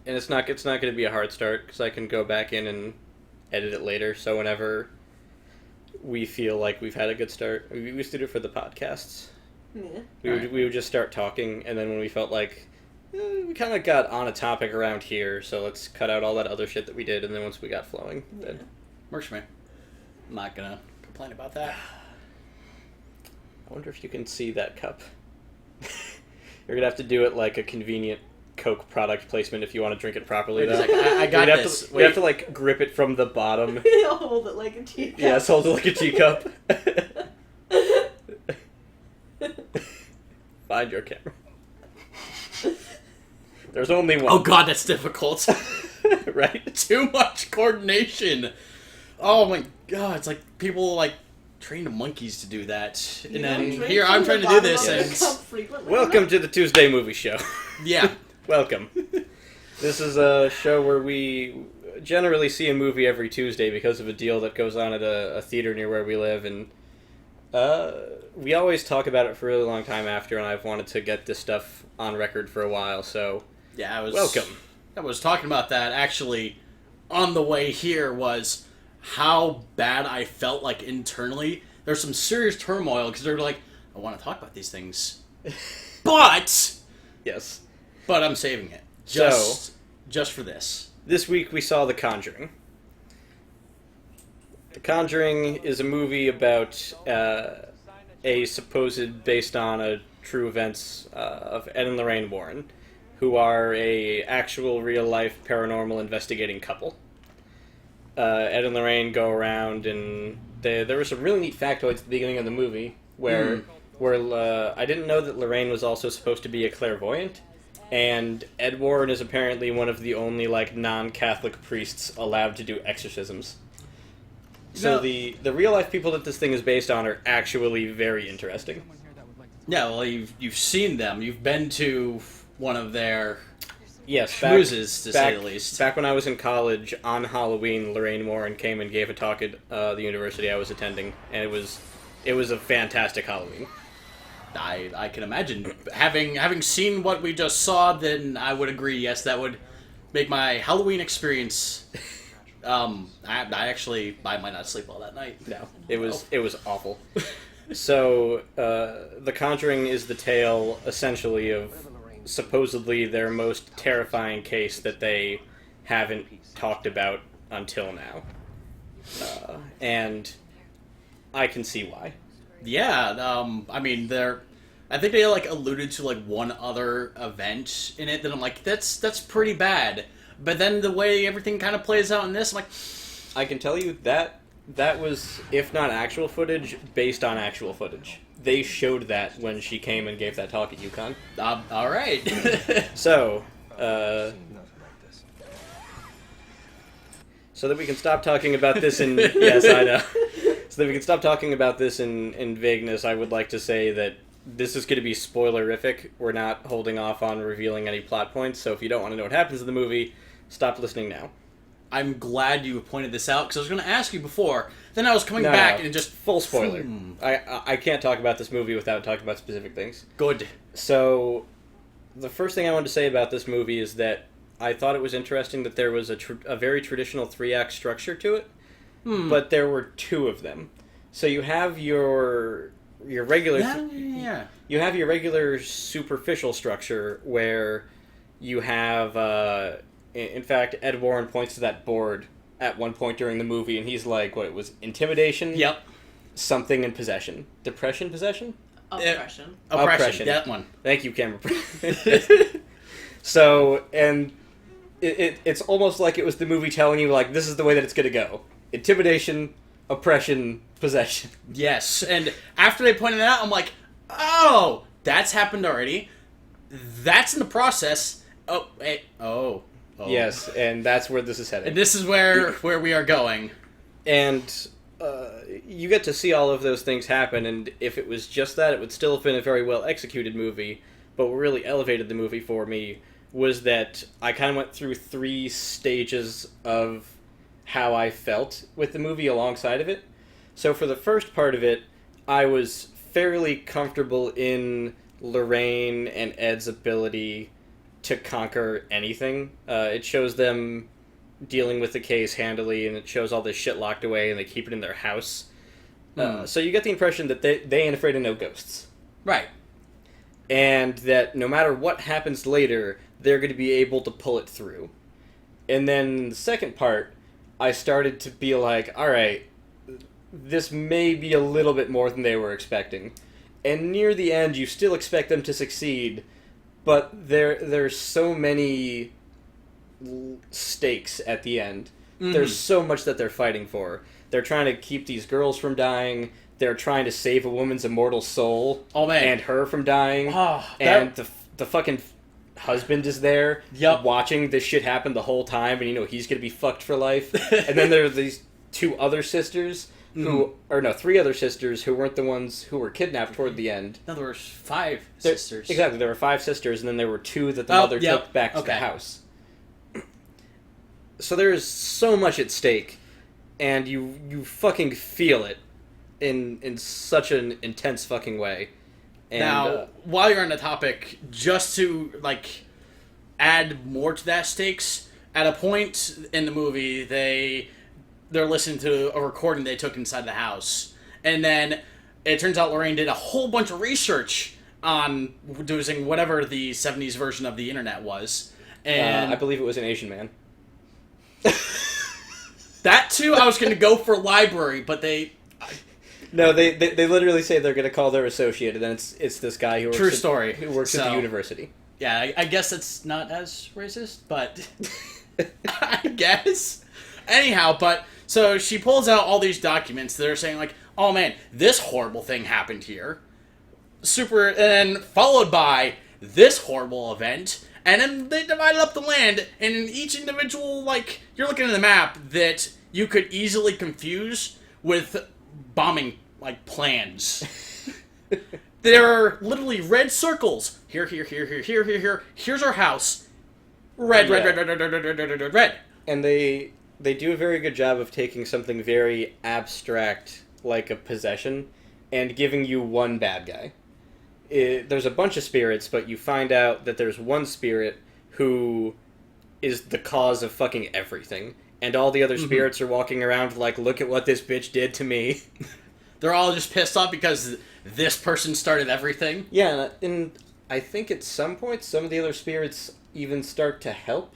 and it's not going to be a hard start because I can go back in and edit it later. So whenever we feel like we've had a good start, we used to do it for the podcasts. Yeah. We would just start talking, and then when we felt like we kind of got on a topic around here, so let's cut out all that other shit that we did, and then once we got flowing, then works for me. I'm not gonna complain about that. I wonder if you can see that cup. You're gonna have to do it like a convenient Coke product placement if you want to drink it properly. Wait, though. I got this. You have to like grip it from the bottom. Hold it like a teacup. Yes, hold it like a teacup. Find your camera. There's only one. Oh god, that's difficult. Right? Too much coordination. Oh my god, it's like people like train the monkeys to do that. And then here I'm trying to do this and... Welcome to the Tuesday Movie Show. Yeah. Welcome. This is a show where we generally see a movie every Tuesday because of a deal that goes on at a theater near where we live, and we always talk about it for a really long time after, and I've wanted to get this stuff on record for a while, so yeah, welcome. I was talking about that actually on the way here was how bad I felt like internally. There's some serious turmoil because they're like, I want to talk about these things. But yes. But I'm saving it. Just for this. This week we saw The Conjuring. The Conjuring is a movie about a supposed based on a true events of Ed and Lorraine Warren, who are a actual real-life paranormal investigating couple. Ed and Lorraine go around, and there were some really neat factoids at the beginning of the movie where I didn't know that Lorraine was also supposed to be a clairvoyant, and Ed Warren is apparently one of the only like non-Catholic priests allowed to do exorcisms. So the real-life people that this thing is based on are actually very interesting. Yeah, well, you've seen them. You've been to one of their schmoozes, to say the least. Back when I was in college, on Halloween, Lorraine Warren came and gave a talk at the university I was attending, and it was a fantastic Halloween. I can imagine. Having seen what we just saw, then I would agree, yes, that would make my Halloween experience... I might not sleep all that night. No, it was awful. So, The Conjuring is the tale, essentially, of supposedly their most terrifying case that they haven't talked about until now. And I can see why. Yeah, I mean, I think they, like, alluded to, like, one other event in it that I'm like, that's pretty bad. But then the way everything kind of plays out in this, I'm like... I can tell you that was, if not actual footage, based on actual footage. They showed that when she came and gave that talk at UConn. Alright. So that we can stop talking about this in... Yes, I know. So that we can stop talking about this in vagueness, I would like to say that this is going to be spoilerific. We're not holding off on revealing any plot points, so if you don't want to know what happens in the movie, stop listening now. I'm glad you pointed this out, because I was going to ask you before, then I was coming back and just... Full spoiler. I can't talk about this movie without talking about specific things. Good. So, the first thing I wanted to say about this movie is that I thought it was interesting that there was a very traditional 3-act structure to it, but there were 2 of them. So you have your regular... Yeah. You have your regular superficial structure where you have... in fact, Ed Warren points to that board at one point during the movie, and he's like, what, it was intimidation? Yep. Something and possession. Depression, possession? Oppression, that one. Thank you, camera. So, and it's almost like it was the movie telling you, like, this is the way that it's going to go. Intimidation, oppression, possession. Yes, and after they pointed it out, I'm like, oh, that's happened already. That's in the process. Oh, wait. Oh. Yes, and that's where this is heading. And this is where we are going. And you get to see all of those things happen, and if it was just that, it would still have been a very well-executed movie, but what really elevated the movie for me was that I kind of went through 3 stages of how I felt with the movie alongside of it. So for the first part of it, I was fairly comfortable in Lorraine and Ed's ability to conquer anything. It shows them dealing with the case handily, and it shows all this shit locked away, and they keep it in their house. So you get the impression that they ain't afraid of no ghosts. Right. And that no matter what happens later, they're going to be able to pull it through. And then the second part, I started to be like, alright, this may be a little bit more than they were expecting. And near the end, you still expect them to succeed, but there's so many stakes at the end. Mm-hmm. There's so much that they're fighting for. They're trying to keep these girls from dying. They're trying to save a woman's immortal soul. Oh, man. And her from dying. Oh, and the fucking husband is there yep. watching this shit happen the whole time, and he's gonna be fucked for life. And then there are these two other sisters three other sisters who weren't the ones who were kidnapped toward the end. No, there were 5 sisters. Exactly, there were 5 sisters, and then there were 2 that the mother took back to the house. So there is so much at stake, and you fucking feel it in such an intense fucking way. And, now, while you're on the topic, just to add more to that stakes, at a point in the movie they're listening to a recording they took inside the house, and then it turns out Lorraine did a whole bunch of research on using whatever the 70s version of the internet was, and I believe it was an Asian man. That too, I was going to go for library, but they... No, they literally say they're going to call their associate, and then it's this guy who works at the university. Yeah, I guess it's not as racist, but I guess. Anyhow, so she pulls out all these documents that are saying oh man, this horrible thing happened here. And then followed by this horrible event, and then they divided up the land, and in each individual, you're looking at the map that you could easily confuse with bombing, plans. There are literally red circles. Here. Here's our house. Red. And they do a very good job of taking something very abstract, like a possession, and giving you one bad guy. There's a bunch of spirits, but you find out that there's one spirit who is the cause of fucking everything. And all the other spirits are walking around look at what this bitch did to me. They're all just pissed off because this person started everything. Yeah, and I think at some point some of the other spirits even start to help.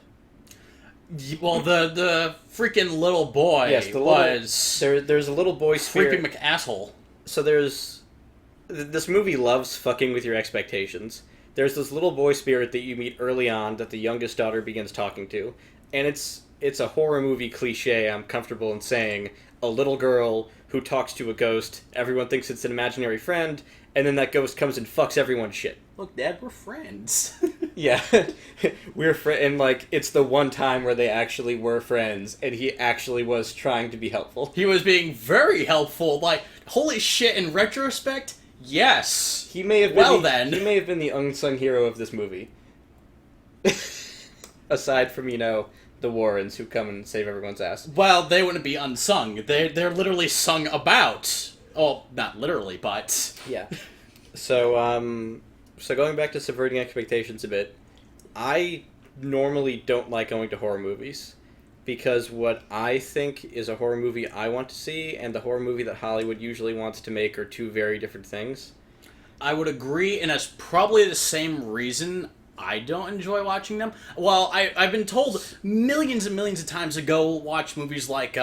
Well, the freaking little boy there's a little boy spirit. Creepy McAsshole. So this movie loves fucking with your expectations. There's this little boy spirit that you meet early on that the youngest daughter begins talking to, and it's a horror movie cliche, I'm comfortable in saying. A little girl who talks to a ghost, everyone thinks it's an imaginary friend, and then that ghost comes and fucks everyone's shit. Look, Dad, we're friends. Yeah. We're and it's the one time where they actually were friends, and he actually was trying to be helpful. He was being very helpful. Holy shit, in retrospect, yes. He may have been he may have been the unsung hero of this movie. Aside from, the Warrens who come and save everyone's ass. Well, they wouldn't be unsung. They're literally sung about. Oh, not literally, but... Yeah. So going back to subverting expectations a bit, I normally don't like going to horror movies, because what I think is a horror movie I want to see and the horror movie that Hollywood usually wants to make are two very different things. I would agree, and it's probably the same reason I don't enjoy watching them. Well, I've been told millions and millions of times to go watch movies like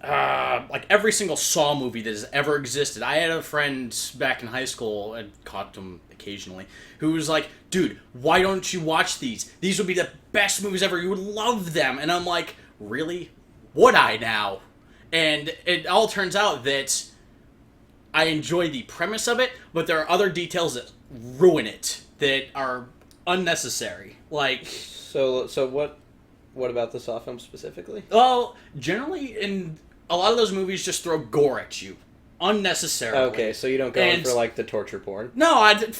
every single Saw movie that has ever existed. I had a friend back in high school, I caught him occasionally, who was like, dude, why don't you watch these? These would be the best movies ever. You would love them. And I'm like, really? Would I now? And it all turns out that I enjoy the premise of it, but there are other details that ruin it, that are unnecessary. So what about the Saw film specifically? Well, generally, in a lot of those movies just throw gore at you. Unnecessarily. Okay, so you don't go in for, the torture porn? No, I did...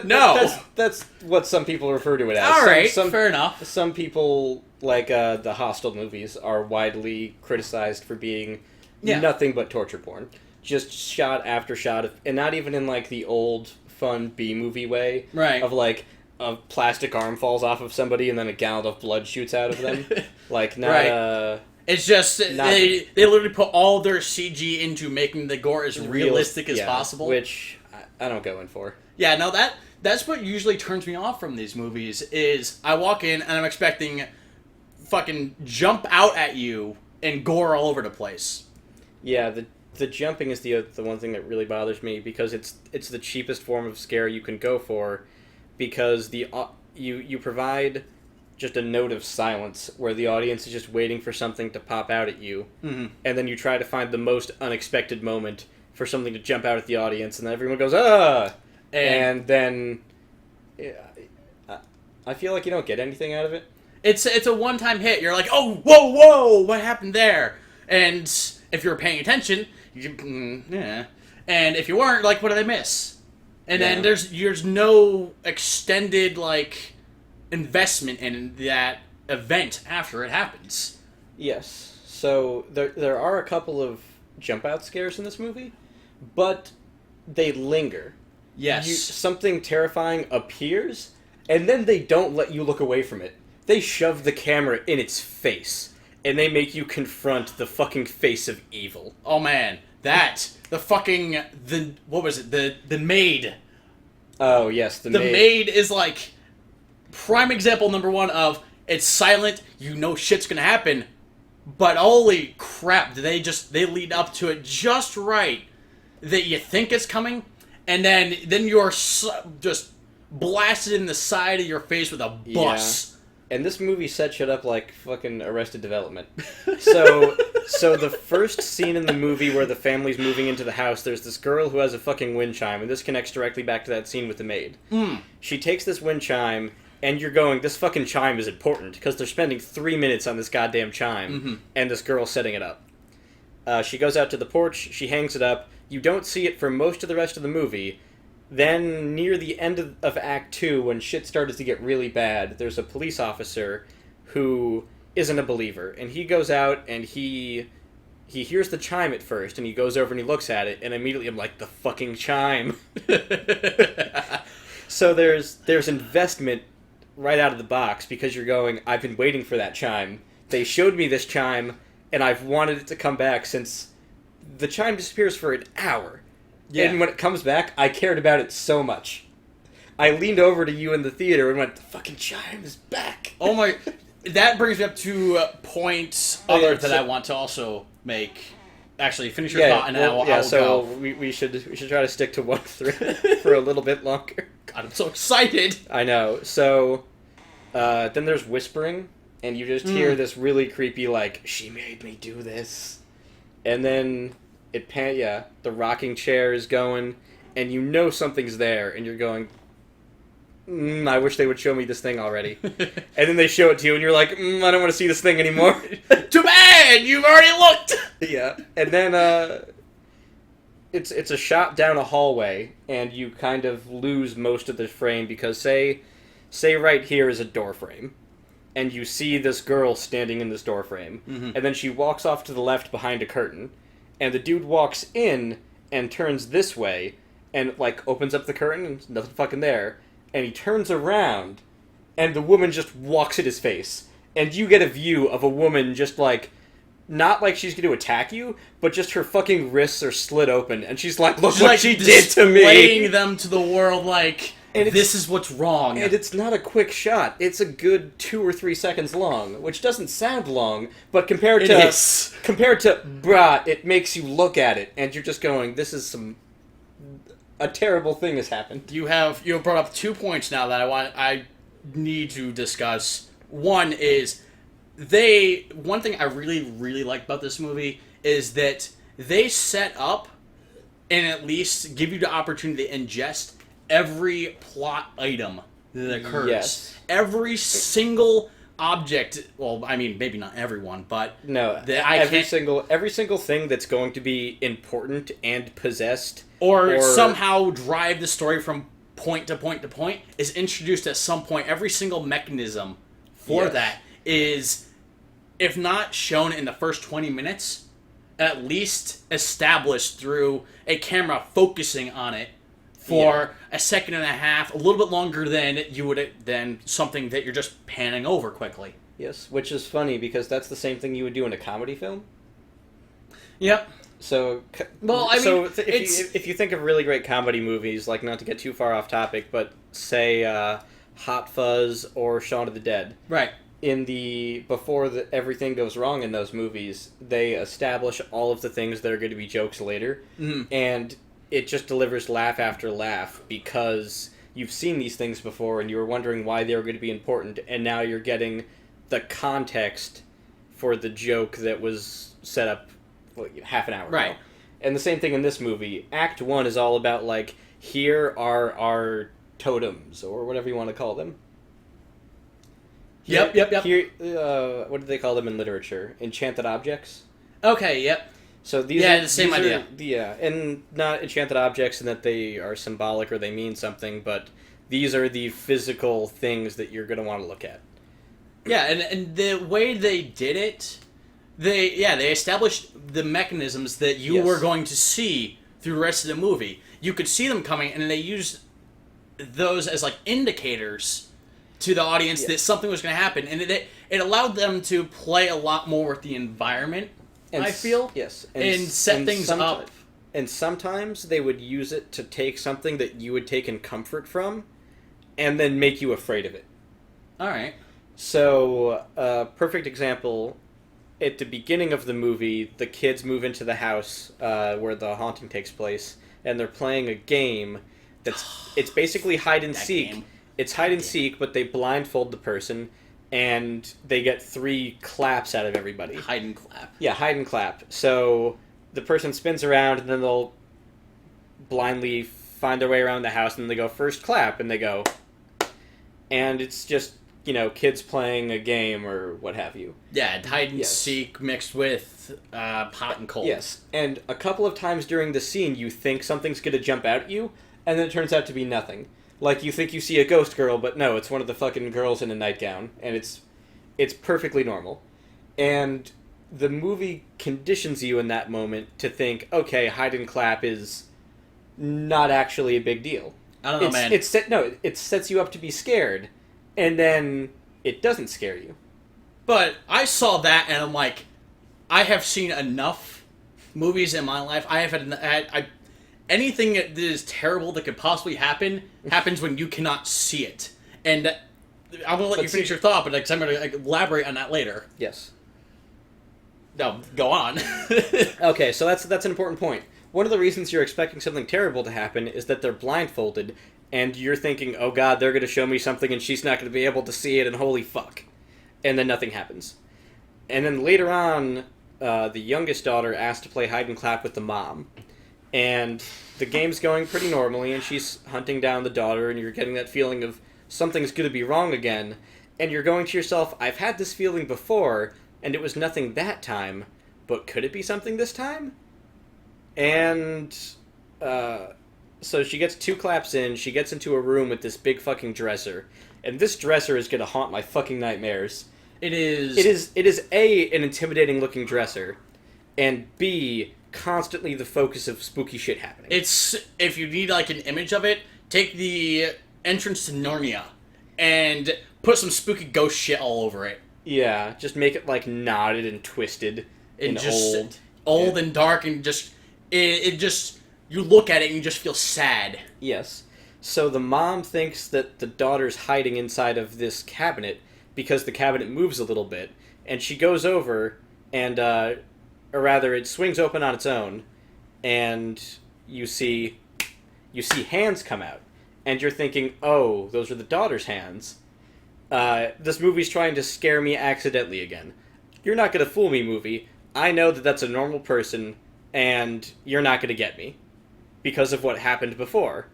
No. That's what some people refer to it as. Alright, fair enough. Some people, the Hostel movies, are widely criticized for being nothing but torture porn. Just shot after shot, and not even in, the old fun B-movie way. Right. Of, like, a plastic arm falls off of somebody and then a gallon of blood shoots out of them. Like, not, Right. It's just, they literally put all their CG into making the gore as realistic as possible. Which I don't go in for. Yeah, no, that's what usually turns me off from these movies, is I walk in and I'm expecting fucking jump out at you and gore all over the place. Yeah, the jumping is the one thing that really bothers me, because it's the cheapest form of scare you can go for, because you provide just a note of silence where the audience is just waiting for something to pop out at you, and then you try to find the most unexpected moment for something to jump out at the audience, and then everyone goes, ah! And then I feel like you don't get anything out of it. It's a one-time hit. You're like, oh, whoa, what happened there? And if you're paying attention, yeah. And if you weren't, like, what did I miss? And then there's no extended, like, investment in that event after it happens. Yes. So there are a couple of jump-out scares in this movie, but they linger. Yes. Something terrifying appears, and then they don't let you look away from it. They shove the camera in its face, and they make you confront the fucking face of evil. Oh man, what was it? The maid. Oh yes, the maid. The maid is like prime example number one of it's silent, you know shit's gonna happen, but holy crap, they lead up to it just right that you think it's coming, and then you're just blasted in the side of your face with a bus. Yeah. And this movie set shit up like fucking Arrested Development. So the first scene in the movie where the family's moving into the house, there's this girl who has a fucking wind chime, and this connects directly back to that scene with the maid. She takes this wind chime, and you're going, this fucking chime is important, because they're spending 3 minutes on this goddamn chime, and this girl's setting it up. She goes out to the porch, she hangs it up, you don't see it for most of the rest of the movie. Then, near the end of Act 2, when shit started to get really bad, there's a police officer who isn't a believer, and he goes out and he hears the chime at first, and he goes over and he looks at it, and immediately I'm like, the fucking chime. So there's investment right out of the box, because you're going, I've been waiting for that chime. They showed me this chime, and I've wanted it to come back since the chime disappears for an hour. Yeah. And when it comes back, I cared about it so much. I leaned over to you in the theater and went, the fucking chime is back. Oh my... That brings me up to a point that I want to also make. Actually, finish your thought and I will go. We should try to stick to one thread for a little bit longer. God, I'm so excited! I know. So, then there's whispering, and you just hear this really creepy, like, she made me do this. And then... the rocking chair is going, and you know something's there, and you're going, I wish they would show me this thing already. And then they show it to you, and you're like, I don't want to see this thing anymore. Too bad! You've already looked! Yeah. And then, it's a shot down a hallway, and you kind of lose most of the frame, because say right here is a door frame, and you see this girl standing in this door frame, and then she walks off to the left behind a curtain, and the dude walks in and turns this way and, like, opens up the curtain and nothing fucking there. And he turns around and the woman just walks at his face. And you get a view of a woman just, like, not like she's going to attack you, but just her fucking wrists are slit open. And she's like, look what she did to me! Displaying them to the world like, this is what's wrong. And it's not a quick shot. It's a good 2 or 3 seconds long, which doesn't sound long, but compared to brah, it makes you look at it, and you're just going, a terrible thing has happened. You have brought up 2 points now that I need to discuss. One is, one thing I really, really like about this movie is that they set up and at least give you the opportunity to ingest every plot item that occurs. Yes. Every single object. Well, I mean, maybe not everyone, but no, every single thing that's going to be important and possessed, or somehow drive the story from point to point to point, is introduced at some point. Every single mechanism for that is, if not shown in the first 20 minutes, at least established through a camera focusing on it for a second and a half, a little bit longer than something that you're just panning over quickly. Yes, which is funny because that's the same thing you would do in a comedy film. Yep. So, well, I mean, if you think of really great comedy movies, like not to get too far off topic, but say Hot Fuzz or Shaun of the Dead, right? Before everything goes wrong in those movies, they establish all of the things that are going to be jokes later, and it just delivers laugh after laugh because you've seen these things before and you were wondering why they were going to be important, and now you're getting the context for the joke that was set up half an hour ago. And the same thing in this movie. Act 1 is all about, like, here are our totems, or whatever you want to call them. Yep. Here, what do they call them in literature? Enchanted objects? Okay, yep. So these the same idea. And not enchanted objects in that they are symbolic or they mean something, but these are the physical things that you're going to want to look at. Yeah, and the way they did it, they established the mechanisms that you were going to see through the rest of the movie. You could see them coming, and they used those as like indicators to the audience that something was going to happen, and it allowed them to play a lot more with the environment. And I feel and set things up. And sometimes they would use it to take something that you would take in comfort from, and then make you afraid of it. All right. So, perfect example. At the beginning of the movie, the kids move into the house where the haunting takes place, and they're playing a game it's basically hide and seek. Game. It's hide and seek, but they blindfold the person, and they get 3 claps out of everybody. Hide and clap. Yeah, hide and clap. So the person spins around, and then they'll blindly find their way around the house, and then they go, first clap, and they go... And it's just, kids playing a game or what have you. Yeah, hide and seek mixed with hot and cold. Yes, and a couple of times during the scene, you think something's going to jump out at you, and then it turns out to be nothing. Like, you think you see a ghost girl, but no, it's one of the fucking girls in a nightgown, and it's perfectly normal. And the movie conditions you in that moment to think, okay, hide and clap is not actually a big deal. I don't know, man. It sets you up to be scared, and then it doesn't scare you. But I saw that, and I'm like, I have seen enough movies in my life. I have had anything that is terrible that could possibly happen happens when you cannot see it. And I'm going to let you finish your thought, but I'm going to elaborate on that later. Yes. No, go on. Okay, so that's an important point. One of the reasons you're expecting something terrible to happen is that they're blindfolded, and you're thinking, oh god, they're going to show me something and she's not going to be able to see it, and holy fuck. And then nothing happens. And then later on, the youngest daughter asked to play hide and clap with the mom. And the game's going pretty normally, and she's hunting down the daughter, and you're getting that feeling of something's going to be wrong again. And you're going to yourself, I've had this feeling before, and it was nothing that time, but could it be something this time? And so she gets 2 claps in, she gets into a room with this big fucking dresser, and this dresser is going to haunt my fucking nightmares. It is A, an intimidating looking dresser, and B, constantly the focus of spooky shit happening. It's, if you need like an image of it, take the entrance to Narnia and put some spooky ghost shit all over it. Yeah, just make it like knotted and twisted and just old and dark, and just it just, you look at it and you just feel sad. Yes. So the mom thinks that the daughter's hiding inside of this cabinet because the cabinet moves a little bit, and she goes over and or rather, it swings open on its own, and you see hands come out, and you're thinking, oh, those are the daughter's hands. This movie's trying to scare me accidentally again. You're not going to fool me, movie. I know that that's a normal person, and you're not going to get me, because of what happened before.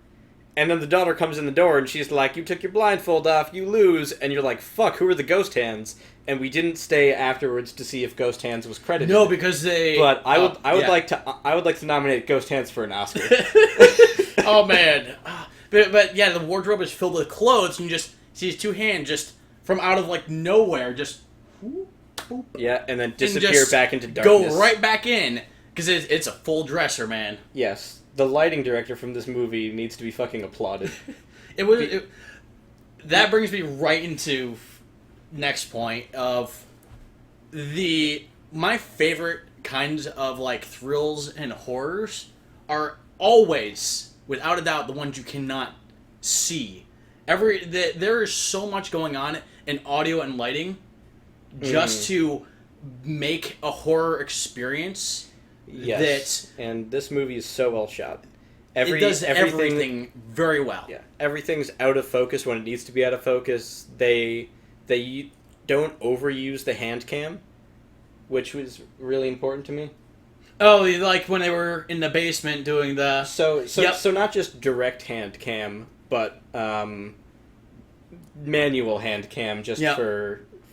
And then the daughter comes in the door, and she's like, you took your blindfold off, you lose, and you're like, fuck, who are the ghost hands? And we didn't stay afterwards to see if Ghost Hands was credited. No, because they. But I would like to nominate Ghost Hands for an Oscar. Oh man, but yeah, the wardrobe is filled with clothes, and you just see his 2 hands just from out of like nowhere, just. Whoop, whoop, yeah, and then disappear back into darkness. Go right back in because it's a full dresser, man. Yes, the lighting director from this movie needs to be fucking applauded. That brings me right into next point of my favorite kinds of like thrills and horrors are always, without a doubt, the ones you cannot see. There is so much going on in audio and lighting just to make a horror experience. Yes, and this movie is so well shot. It does everything very well. Yeah, everything's out of focus when it needs to be out of focus. They don't overuse the hand cam, which was really important to me. Oh, like when they were in the basement doing the... So not just direct hand cam, but manual hand cam, just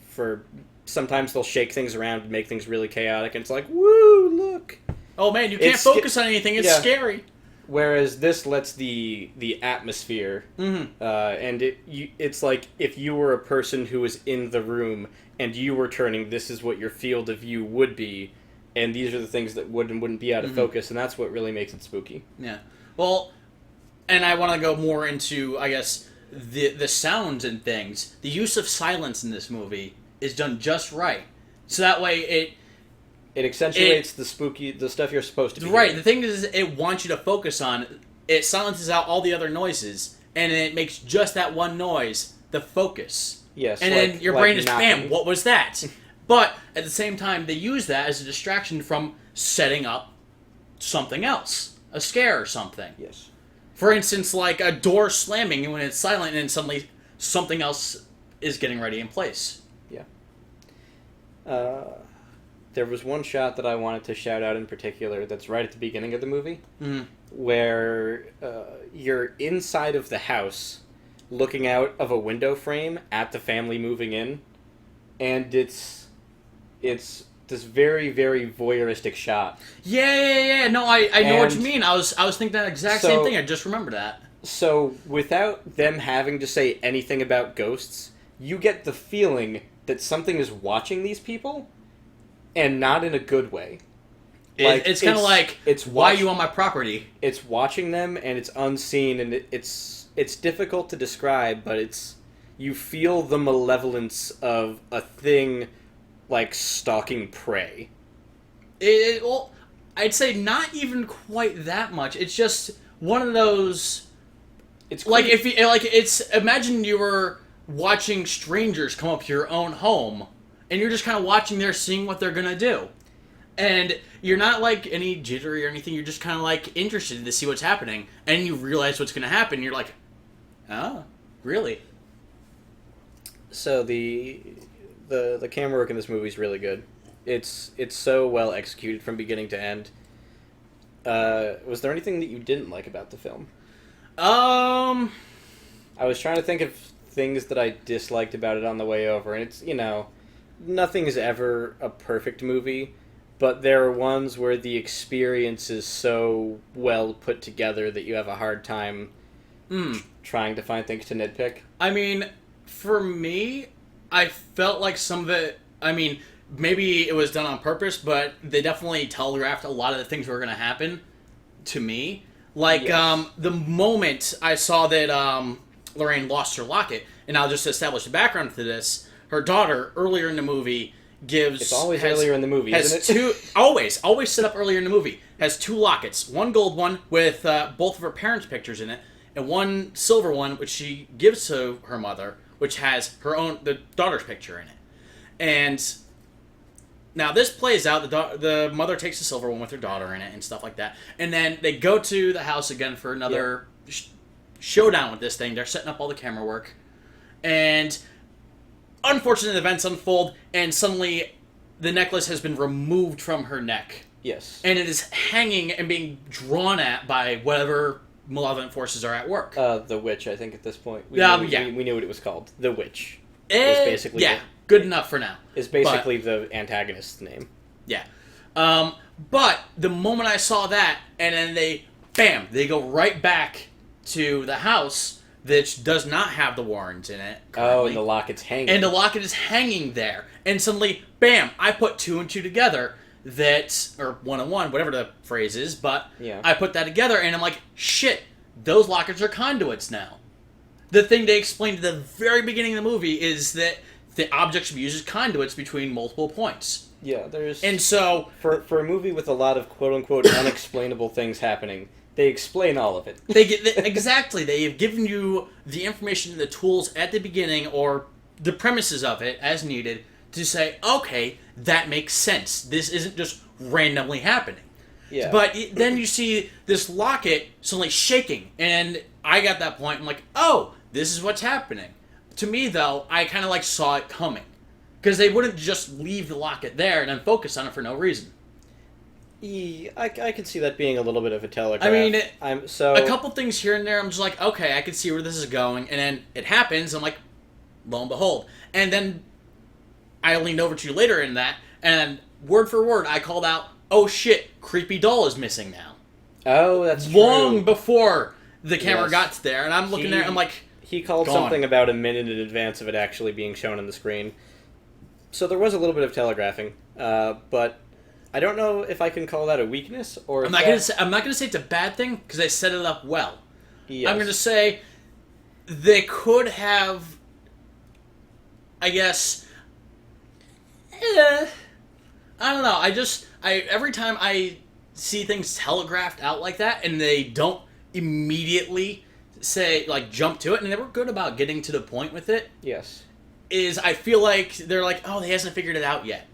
for sometimes they'll shake things around and make things really chaotic, and it's like, woo, look. Oh man, you can't focus on anything. It's scary. Whereas this lets the atmosphere, and it's like if you were a person who was in the room and you were turning, this is what your field of view would be, and these are the things that would and wouldn't be out of focus, and that's what really makes it spooky. Yeah. Well, and I want to go more into, I guess, the sounds and things. The use of silence in this movie is done just right, so that way it accentuates the stuff you're supposed to be right. hearing. The thing is, it wants you to focus on. It silences out all the other noises, and it makes just that one noise the focus. Yes, and then your brain is, bam, what was that? But at the same time, they use that as a distraction from setting up something else, a scare or something. Yes. For instance, like a door slamming when it's silent, and then suddenly something else is getting ready in place. Yeah. There was one shot that I wanted to shout out in particular that's right at the beginning of the movie, where you're inside of the house looking out of a window frame at the family moving in, and it's this very, very voyeuristic shot. Yeah. No, I know what you mean. I was thinking that exact same thing. I just remembered that. So, without them having to say anything about ghosts, you get the feeling that something is watching these people, and not in a good way. Like, it's kind of like, why are you on my property? It's watching them, and it's unseen, and it's difficult to describe, but you feel the malevolence of a thing like stalking prey. Well, I'd say not even quite that much. It's just one of those. It's like imagine you were watching strangers come up to your own home, and you're just kind of watching there, seeing what they're gonna do, and you're not like any jittery or anything. You're just kind of like interested to see what's happening, and you realize what's gonna happen. You're like, oh, really? So the camera work in this movie is really good. It's so well executed from beginning to end. Was there anything that you didn't like about the film? I was trying to think of things that I disliked about it on the way over, and it's, nothing is ever a perfect movie, but there are ones where the experience is so well put together that you have a hard time trying to find things to nitpick. I mean, for me, I felt like some of it, maybe it was done on purpose, but they definitely telegraphed a lot of the things that were going to happen to me. Like, yes. The moment I saw that Lorraine lost her locket, and I'll just establish the background to this, her daughter, earlier in the movie, It's always earlier in the movie, isn't it? Always set up earlier in the movie. Has two lockets. One gold one with both of her parents' pictures in it, and one silver one, which she gives to her mother, which has the daughter's picture in it. And now this plays out. The mother takes the silver one with her daughter in it and stuff like that. And then they go to the house again for another showdown with this thing. They're setting up all the camera work. And unfortunate events unfold, and suddenly the necklace has been removed from her neck. Yes. And it is hanging and being drawn at by whatever malevolent forces are at work. The Witch, I think, at this point. We knew what it was called. The Witch. Is basically good enough for now. Is basically the antagonist's name. Yeah. But the moment I saw that, and then they go right back to the house that does not have the Warrens in it currently. Oh, and the locket's hanging. And the locket is hanging there. And suddenly, bam, I put two and two together that, or 101, whatever the phrase is, but Yeah. I put that together and I'm like, shit, those lockets are conduits now. The thing they explained at the very beginning of the movie is that the object should be used as conduits between multiple points. Yeah, there's... And so... For a movie with a lot of quote-unquote unexplainable things happening, they explain all of it. Exactly. They have given you the information and the tools at the beginning, or the premises of it, as needed, to say, okay, that makes sense. This isn't just randomly happening. Yeah. But then you see this locket suddenly shaking, and I got that point, I'm like, oh, this is what's happening. To me, though, I kind of like saw it coming. Because they wouldn't just leave the locket there and then focus on it for no reason. I can see that being a little bit of a telegraph. I mean, a a couple things here and there, I'm just like, okay, I can see where this is going. And then it happens, I'm like, lo and behold. And then I leaned over to you later in that, and word for word, I called out, oh shit, creepy doll is missing now. Oh, that's Long true. before the camera Yes. got to there, and I'm looking there, I'm like, he called gone. something about a minute in advance of it actually being shown on the screen. So there was a little bit of telegraphing, but I don't know if I can call that a weakness or. I'm not gonna say it's a bad thing because they set it up well. Yes. I'm gonna say they could have, I guess. I don't know. Every time I see things telegraphed out like that, and they don't immediately say like jump to it, and they were good about getting to the point with it. Yes. Is I feel like they're like, oh, he hasn't figured it out yet.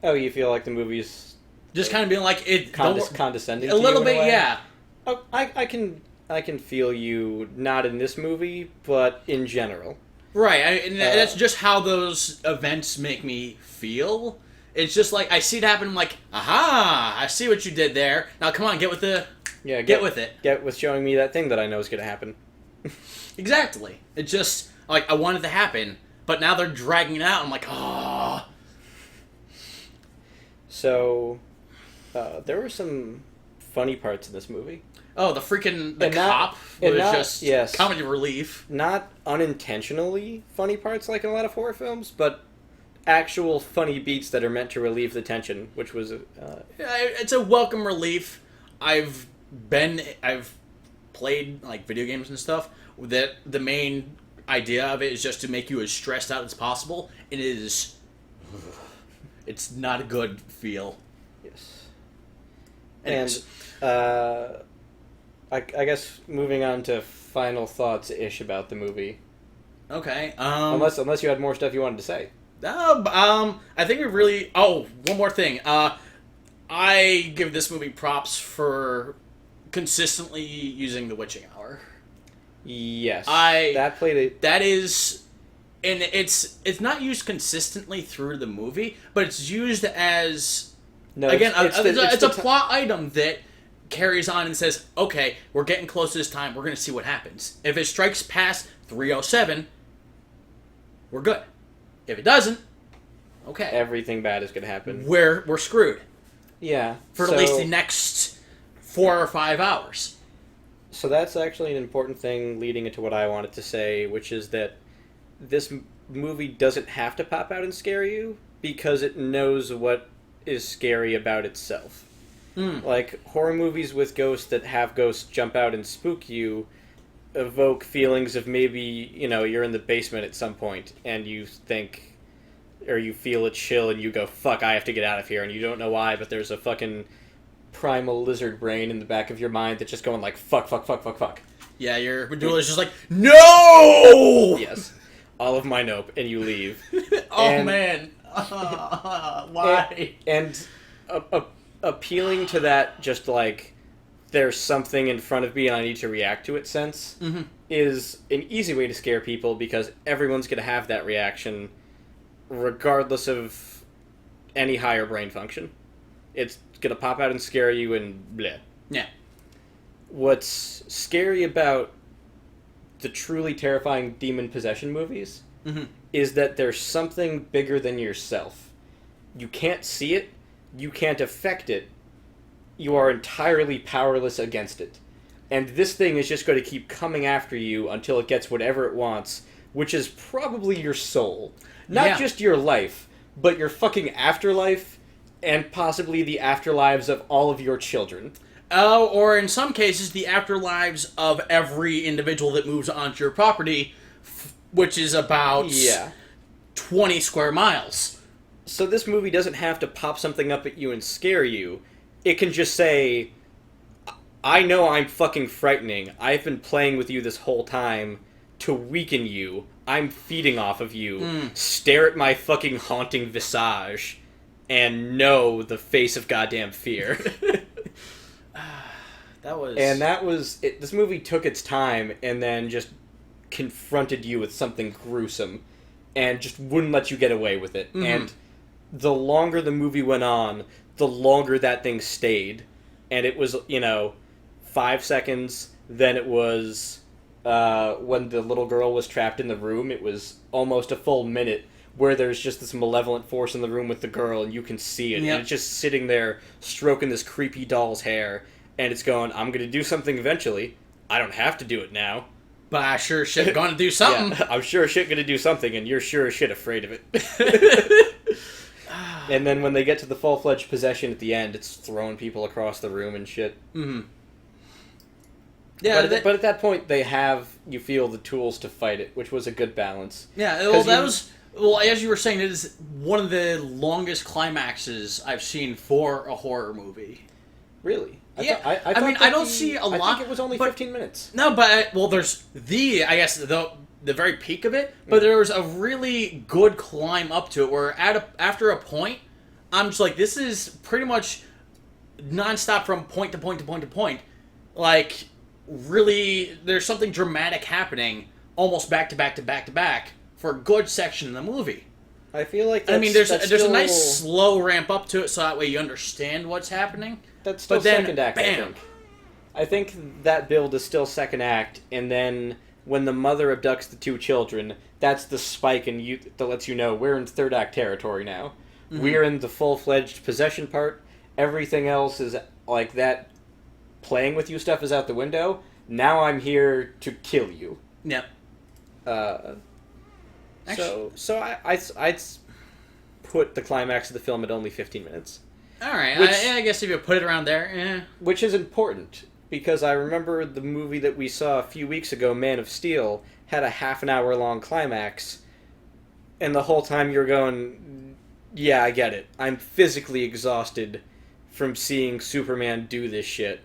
Oh, you feel like the movie's Just kind of being like it condescending a to little you in bit, way? yeah. Oh, I can feel you, not in this movie, but in general. Right, and that's just how those events make me feel. It's just like I see it happen. I'm like, aha! I see what you did there. Now come on, get with the get with it. Get with showing me that thing that I know is going to happen. Exactly. It just like I want it to happen, but now they're dragging it out. I'm like, oh. So, there were some funny parts in this movie. Oh, the freaking And not- cop and was not- just yes. comedy relief. Not unintentionally funny parts like in a lot of horror films, but actual funny beats that are meant to relieve the tension, which was It's a welcome relief. I've played like video games and stuff that the main idea of it is just to make you as stressed out as possible. It is. It's not a good feel. yes. Anyways. And I guess moving on to final thoughts ish about the movie. Okay. Unless you had more stuff you wanted to say. I think it really. Oh, one more thing. I give this movie props for consistently using the witching hour. Yes. that played it. That is, and it's not used consistently through the movie, but it's used as No, again it's a the plot item that carries on and says, okay, we're getting close to this time. We're going to see what happens. If it strikes past 3:07, we're good. If it doesn't, okay, everything bad is going to happen. we're screwed Yeah. for at least the next 4 or 5 hours. So that's actually an important thing leading into what I wanted to say, which is that this movie doesn't have to pop out and scare you because it knows what is scary about itself. Like, horror movies with ghosts that have ghosts jump out and spook you evoke feelings of maybe, you're in the basement at some point and you think, or you feel a chill and you go, fuck, I have to get out of here, and you don't know why, but there's a fucking primal lizard brain in the back of your mind that's just going like, fuck, fuck, fuck, fuck, fuck. Yeah, your medulla is just like, no! Yes. All of my nope, and you leave. Oh, man. Why? And appealing to that, just like, there's something in front of me and I need to react to it sense, is an easy way to scare people because everyone's going to have that reaction regardless of any higher brain function. It's going to pop out and scare you and bleh. Yeah. What's scary about the truly terrifying demon possession movies is that there's something bigger than yourself. You can't see it, you can't affect it, you are entirely powerless against it. And this thing is just going to keep coming after you until it gets whatever it wants, which is probably your soul. Not just your life, but your fucking afterlife And possibly the afterlives of all of your children. Oh, or in some cases, the afterlives of every individual that moves onto your property, which is about 20 square miles. So this movie doesn't have to pop something up at you and scare you. It can just say, I know I'm fucking frightening. I've been playing with you this whole time to weaken you. I'm feeding off of you. Stare at my fucking haunting visage and know the face of goddamn fear. That was it. This movie took its time and then just confronted you with something gruesome and just wouldn't let you get away with it. Mm-hmm. And the longer the movie went on, the longer that thing stayed. And it was, 5 seconds, then it was when the little girl was trapped in the room, it was almost a full minute where there's just this malevolent force in the room with the girl and you can see it. Yep. And it's just sitting there stroking this creepy doll's hair. And it's going, I'm going to do something eventually. I don't have to do it now. But I sure as shit gonna do something. Yeah, I'm sure as shit going to do something, and you're sure as shit afraid of it. And then when they get to the full-fledged possession at the end, it's throwing people across the room and shit. Mm-hmm. Yeah, but at that point, you feel the tools to fight it, which was a good balance. Yeah, well, as you were saying, it is one of the longest climaxes I've seen for a horror movie. Really? I mean, I don't see a lot. I think it was only 15 minutes. No, but, there's the very peak of it, but there was a really good climb up to it where after a point, I'm just like, this is pretty much nonstop from point to point to point to point. Like, really, there's something dramatic happening almost back to back to back to back for a good section in the movie. I feel like there's a nice slow ramp up to it so that way you understand what's happening. That's still second act, bam. I think that build is still second act, and then when the mother abducts the two children, that's the spike that lets you know we're in third act territory now. Mm-hmm. We're in the full-fledged possession part. Everything else is like that playing with you stuff is out the window. Now I'm here to kill you. Yep. So I'd put the climax of the film at only 15 minutes. All right, I guess if you put it around there, Which is important, because I remember the movie that we saw a few weeks ago, Man of Steel, had a half-an-hour-long climax, and the whole time you're going, yeah, I get it. I'm physically exhausted from seeing Superman do this shit,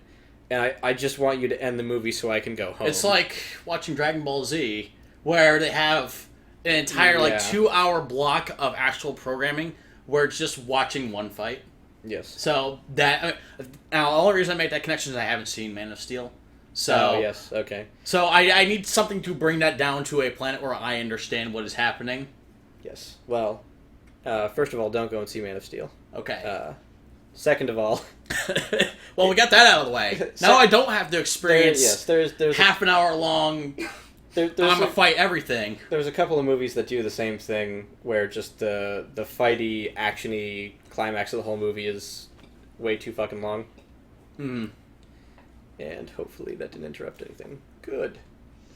and I just want you to end the movie so I can go home. It's like watching Dragon Ball Z, where they have an entire 2-hour block of actual programming where it's just watching one fight. Yes. So now the only reason I make that connection is I haven't seen Man of Steel. So yes, okay. So I need something to bring that down to a planet where I understand what is happening. Yes. Well, first of all, don't go and see Man of Steel. Okay. Second of all, well, we got that out of the way. Now I don't have to experience there's half an hour long. I'm gonna fight everything. There's a couple of movies that do the same thing, where just the fighty, actiony climax of the whole movie is way too fucking long. Hmm. And hopefully that didn't interrupt anything. Good.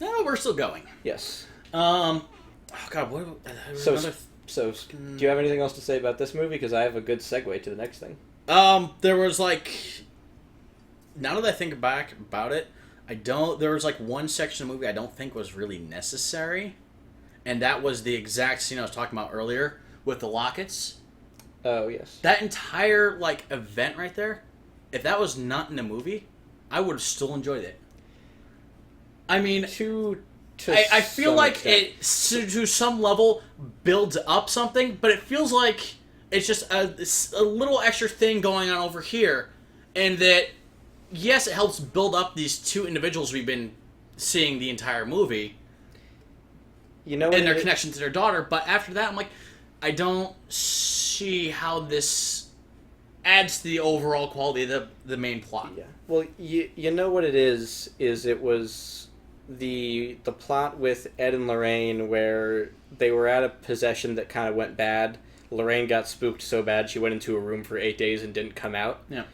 No, we're still going. Yes. Oh God, what? So, do you have anything else to say about this movie? Because I have a good segue to the next thing. There was now that I think back about it, there was one section of the movie I don't think was really necessary, and that was the exact scene I was talking about earlier with the lockets. Oh, yes. That entire, event right there, if that was not in the movie, I would have still enjoyed it. I mean, I feel like it, to some level, builds up something, but it feels like it's just a little extra thing going on over here, and that, yes, it helps build up these two individuals we've been seeing the entire movie, and their connection to their daughter, but after that, I'm like, I don't see how this adds to the overall quality of the main plot. Yeah. Well, you know what it is it was the plot with Ed and Lorraine where they were at a possession that kind of went bad. Lorraine got spooked so bad she went into a room for 8 days and didn't come out. Yeah.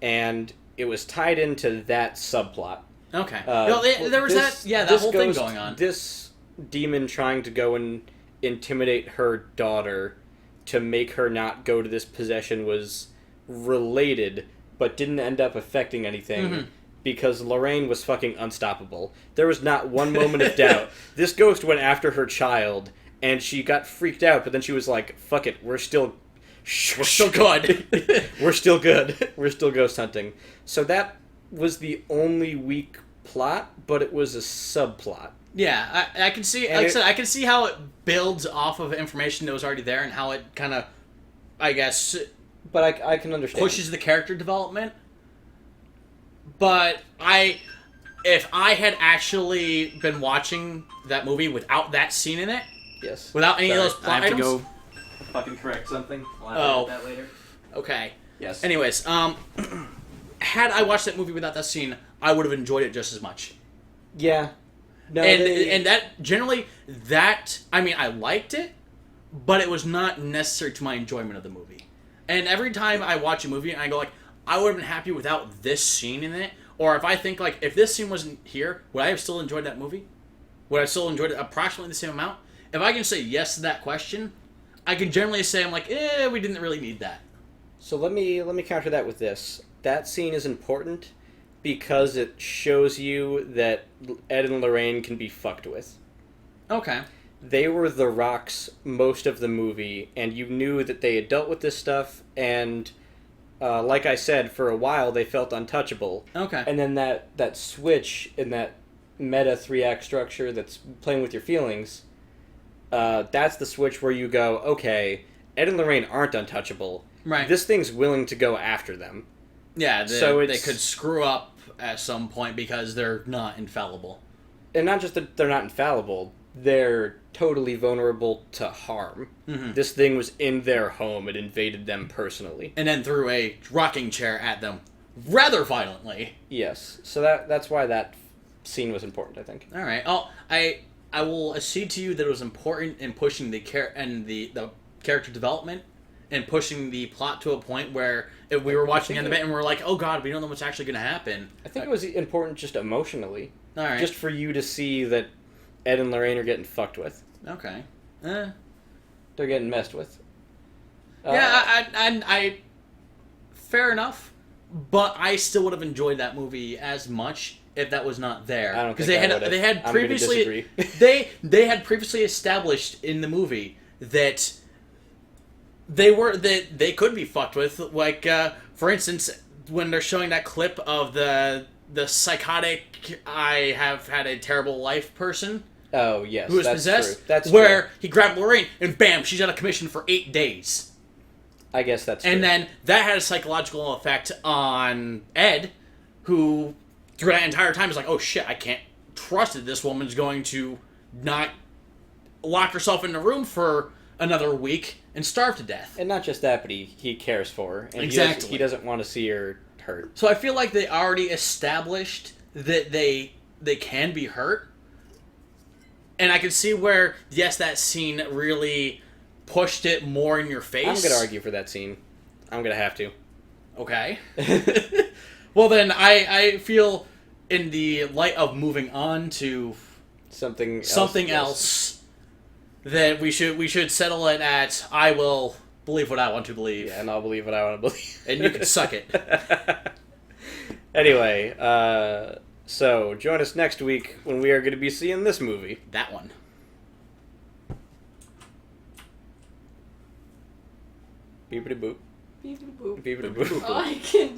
And it was tied into that subplot. Okay. There was that whole thing going on. This demon trying to go and intimidate her daughter to make her not go to this possession was related, but didn't end up affecting anything because Lorraine was fucking unstoppable. There was not one moment of doubt. This ghost went after her child, and she got freaked out, but then she was like, fuck it, we're still good. We're still good. We're still ghost hunting. So that was the only weak plot, but it was a subplot. Yeah, I can see. Like I said, I can see how it builds off of information that was already there, and how it kind of, I guess, but I can understand. Pushes the character development. But if I had actually been watching that movie without that scene in it, yes, without any of those plot I have items, to go fucking correct something. We'll have Oh. that later. Okay. Yes. Anyways, had I watched that movie without that scene, I would have enjoyed it just as much. Yeah. No, And that generally I mean, I liked it, but it was not necessary to my enjoyment of the movie. And every time I watch a movie and I go like, I would have been happy without this scene in it, or if I think like, if this scene wasn't here, would I have still enjoyed that movie? Would I still enjoyed it approximately the same amount? If I can say yes to that question, I can generally say I'm like, we didn't really need that. So let me counter that with this. That scene is important because it shows you that Ed and Lorraine can be fucked with. Okay. They were the rocks most of the movie, and you knew that they had dealt with this stuff, and like I said, for a while they felt untouchable. Okay. And then that switch in that meta 3-act structure that's playing with your feelings, that's the switch where you go, okay, Ed and Lorraine aren't untouchable. Right. This thing's willing to go after them. Yeah, So they it's- could screw up at some point because they're not infallible. And not just that they're not infallible, they're totally vulnerable to harm. Mm-hmm. This thing was in their home. It invaded them personally. And then threw a rocking chair at them rather violently. Yes. So that's why that scene was important, I think. All right. I will accede to you that it was important in pushing the character development and pushing the plot to a point where if we were watching the end of it and we're like, oh god, we don't know what's actually going to happen. I think it was important just emotionally. All right. Just for you to see that Ed and Lorraine are getting fucked with. Okay. They're getting messed with. Yeah, I fair enough, but I still would have enjoyed that movie as much if that was not there. I don't think they I had would've. they had I'm gonna previously disagree. they had previously established in the movie that they could be fucked with. Like for instance, when they're showing that clip of the psychotic I have had a terrible life person Oh, yes. who was that's possessed, True. That's where true. he grabbed Lorraine and bam, she's out of commission for 8 days. I guess that's true. And then that had a psychological effect on Ed, who through that entire time is like, oh shit, I can't trust that this woman's going to not lock herself in a room for another week and starve to death. And not just that, but he cares for her. And Exactly. He doesn't want to see her hurt. So I feel like they already established that they can be hurt. And I can see where, yes, that scene really pushed it more in your face. I'm going to argue for that scene. I'm going to have to. Okay. Well, then I feel in the light of moving on to Something else that we should settle it at I will believe what I want to believe. Yeah, and I'll believe what I want to believe. And you can suck it. Anyway, so join us next week when we are going to be seeing this movie. That one. Beepity boop. Beep-a-boop. Beepity boop. Oh, I can